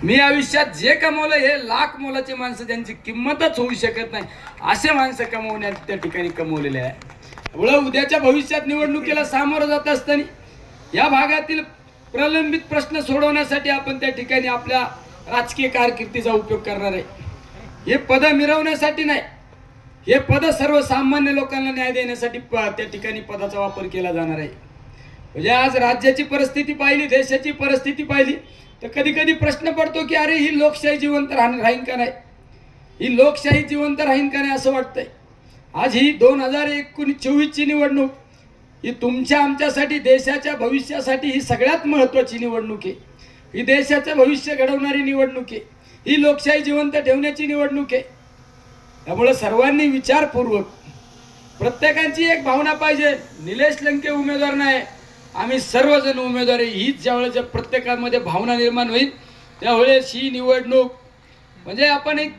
मी आयुष्यात जे कमवलं हे लाख मोलाचे माणसं ज्यांची किंमतच होऊ शकत नाही असे माणसं कमवण्यात त्या ठिकाणी कमवलेले आहे. एवढं उद्याच्या भविष्यात निवडणुकीला सामोरं जात असताना या भागातील प्रलंबित प्रश्न सोडवण्यासाठी आपण त्या ठिकाणी आपल्या राजकीय कारकिर्दीचा उपयोग करणार आहे. हे पद मिरवण्यासाठी नाही, हे पद सर्वसामान्य लोकांना न्याय देण्यासाठी त्या ठिकाणी पदाचा वापर केला जाणार आहे. म्हणजे आज राज्याची परिस्थिती पाहिली, देशाची परिस्थिती पाहिली तर कधी कधी प्रश्न पडतो की अरे ही लोकशाही जिवंत राहीन का नाही, ही लोकशाही जिवंत राहीन का नाही असं वाटतंय. आज ही 2024ची निवडणूक ही तुमच्या आमच्यासाठी देशाच्या भविष्यासाठी ही सगळ्यात महत्त्वाची निवडणूक आहे. ही देशाचं भविष्य घडवणारी निवडणूक आहे, ही लोकशाही जिवंत ठेवण्याची निवडणूक आहे. त्यामुळे सर्वांनी विचारपूर्वक प्रत्येकाची एक भावना पाहिजे. निलेश लंके उमेदवार नाही, आम्ही सर्वजण उमेदवार आहे. हीच ज्यावेळेस प्रत्येकामध्ये भावना निर्माण होईल त्यावेळेस ही निवडणूक म्हणजे आपण एक